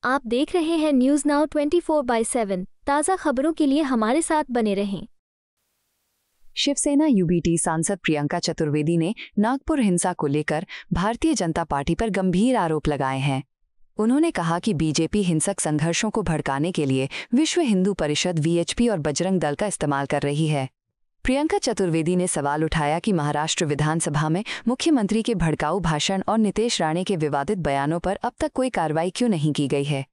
आप देख रहे हैं न्यूज़ नाउ 24/7। ताज़ा खबरों के लिए हमारे साथ बने रहें। शिवसेना यूबीटी सांसद प्रियंका चतुर्वेदी ने नागपुर हिंसा को लेकर भारतीय जनता पार्टी पर गंभीर आरोप लगाए हैं। उन्होंने कहा कि बीजेपी हिंसक संघर्षों को भड़काने के लिए विश्व हिंदू परिषद वीएचपी और बजरंग दल का इस्तेमाल कर रही है। प्रियंका चतुर्वेदी ने सवाल उठाया कि महाराष्ट्र विधानसभा में मुख्यमंत्री के भड़काऊ भाषण और नीतीश राणे के विवादित बयानों पर अब तक कोई कार्रवाई क्यों नहीं की गई है।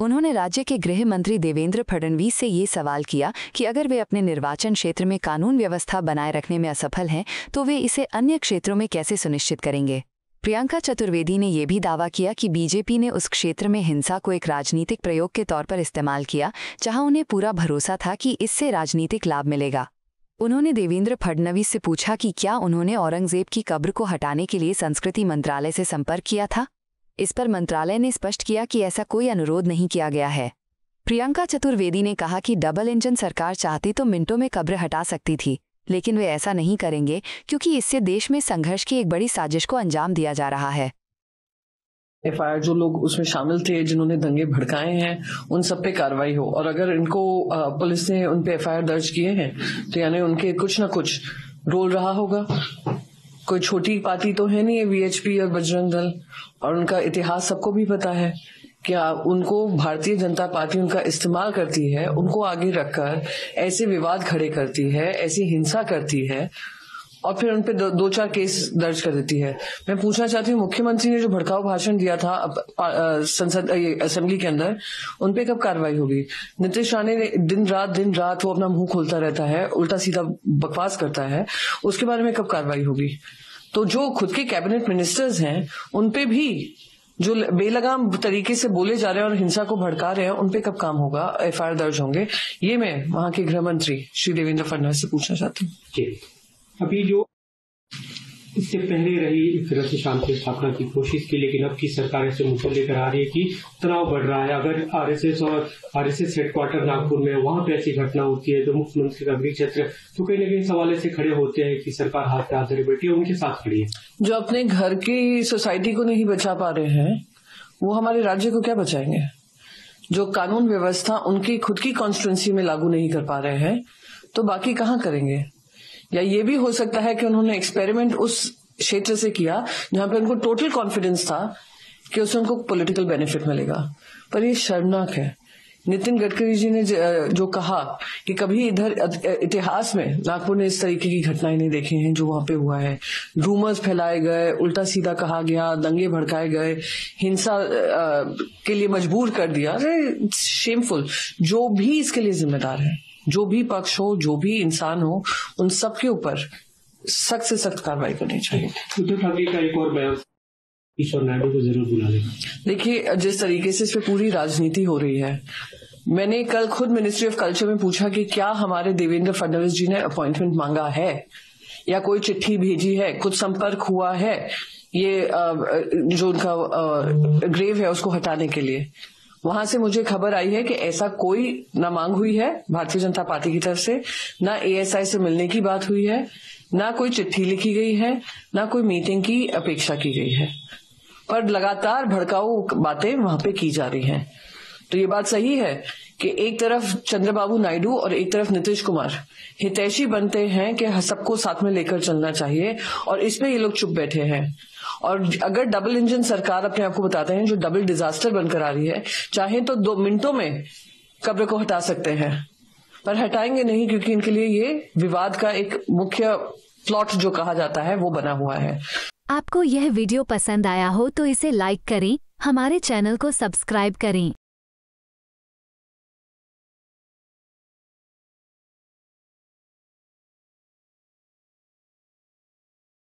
उन्होंने राज्य के गृह मंत्री देवेंद्र फडणवीस से ये सवाल किया कि अगर वे अपने निर्वाचन क्षेत्र में कानून व्यवस्था बनाए रखने में असफल हैं तो वे इसे अन्य क्षेत्रों में कैसे सुनिश्चित करेंगे। प्रियंका चतुर्वेदी ने यह भी दावा किया कि बीजेपी ने उस क्षेत्र में हिंसा को एक राजनीतिक प्रयोग के तौर पर इस्तेमाल किया जहां उन्हें पूरा भरोसा था कि इससे राजनीतिक लाभ मिलेगा। उन्होंने देवेंद्र फडणवीस से पूछा कि क्या उन्होंने औरंगजेब की कब्र को हटाने के लिए संस्कृति मंत्रालय से संपर्क किया था। इस पर मंत्रालय ने स्पष्ट किया कि ऐसा कोई अनुरोध नहीं किया गया है। प्रियंका चतुर्वेदी ने कहा कि डबल इंजन सरकार चाहती तो मिनटों में कब्र हटा सकती थी, लेकिन वे ऐसा नहीं करेंगे क्योंकि इससे देश में संघर्ष की एक बड़ी साजिश को अंजाम दिया जा रहा है। एफआईआर जो लोग उसमें शामिल थे जिन्होंने दंगे भड़काए हैं उन सब पे कार्रवाई हो, और अगर इनको पुलिस ने उन पे एफआईआर दर्ज किए हैं तो यानी उनके कुछ ना कुछ रोल रहा होगा। कोई छोटी पार्टी तो है नहीं है वीएचपी और बजरंग दल, और उनका इतिहास सबको भी पता है। क्या उनको भारतीय जनता पार्टी उनका इस्तेमाल करती है, उनको आगे रखकर ऐसे विवाद खड़े करती है, ऐसी हिंसा करती है और फिर उनपे दो चार केस दर्ज कर देती है। मैं पूछना चाहती हूँ, मुख्यमंत्री ने जो भड़काऊ भाषण दिया था संसद असेंबली के अंदर, उनपे कब कार्रवाई होगी। नीतीश राणे ने दिन रात वो अपना मुंह खोलता रहता है, उल्टा सीधा बकवास करता है, उसके बारे में कब कार्रवाई होगी। तो जो खुद के कैबिनेट मिनिस्टर्स हैं उनपे भी जो बेलगाम तरीके से बोले जा रहे हैं और हिंसा को भड़का रहे हैं उनपे कब काम होगा, एफआईआर दर्ज होंगे। ये मैं वहां के गृह मंत्री श्री देवेंद्र फडणवीस से पूछना चाहती हूँ। अभी जो इससे पहले रही फिर से शांति स्थापना की कोशिश की, लेकिन अब की सरकार ऐसे मुद्दे लेकर आ रही है कि तनाव बढ़ रहा है। अगर आरएसएस हेडक्वार्टर नागपुर में वहां पे ऐसी घटना होती है तो मुख्यमंत्री का गृह क्षेत्र, तो कहीं न कहीं सवाल ऐसे खड़े होते हैं कि सरकार हाथ पे हाथ धरे बैठी है, उनके साथ खड़ी है। जो अपने घर की सोसाइटी को नहीं बचा पा रहे हैं वो हमारे राज्य को क्या बचाएंगे। जो कानून व्यवस्था उनकी खुद की कॉन्स्टिट्यूंसी में लागू नहीं कर पा रहे हैं तो बाकी कहाँ करेंगे। या ये भी हो सकता है कि उन्होंने एक्सपेरिमेंट उस क्षेत्र से किया जहां पे उनको टोटल कॉन्फिडेंस था कि उससे उनको पॉलिटिकल बेनिफिट मिलेगा, पर ये शर्मनाक है। नितिन गडकरी जी ने जो कहा कि कभी इधर इतिहास में नागपुर ने इस तरीके की घटनाएं नहीं देखी हैं जो वहां पे हुआ है। रूमर्स फैलाए गए, उल्टा सीधा कहा गया, दंगे भड़काए गए, हिंसा के लिए मजबूर कर दिया। अरे शेमफुल। जो भी इसके लिए जिम्मेदार है, जो भी पक्ष हो, जो भी इंसान हो, उन सब के ऊपर सख्त से सख्त कार्रवाई करनी चाहिए। उद्धव ठाकरे का एक और बयान, ईश्वर नायडू को जरूर बुला लेगा। देखिए, जिस तरीके से इस पे पूरी राजनीति हो रही है, मैंने कल खुद मिनिस्ट्री ऑफ कल्चर में पूछा कि क्या हमारे देवेंद्र फडणवीस जी ने अपॉइंटमेंट मांगा है या कोई चिट्ठी भेजी है, कुछ संपर्क हुआ है ये जो उनका ग्रेव है उसको हटाने के लिए। वहां से मुझे खबर आई है कि ऐसा कोई ना मांग हुई है भारतीय जनता पार्टी की तरफ से, ना एएसआई से मिलने की बात हुई है, ना कोई चिट्ठी लिखी गई है, ना कोई मीटिंग की अपेक्षा की गई है, पर लगातार भड़काऊ बातें वहां पे की जा रही हैं। तो ये बात सही है कि एक तरफ चंद्रबाबू नायडू और एक तरफ नीतीश कुमार हितैषी बनते हैं कि सबको साथ में लेकर चलना चाहिए, और इसमें ये लोग चुप बैठे हैं। और अगर डबल इंजन सरकार अपने आप को बताते हैं, जो डबल डिजास्टर बनकर आ रही है, चाहे तो 2 मिनटों में कब्र को हटा सकते हैं, पर हटाएंगे नहीं क्योंकि इनके लिए ये विवाद का एक मुख्य प्लॉट जो कहा जाता है वो बना हुआ है। आपको यह वीडियो पसंद आया हो तो इसे लाइक करें, हमारे चैनल को सब्सक्राइब करें।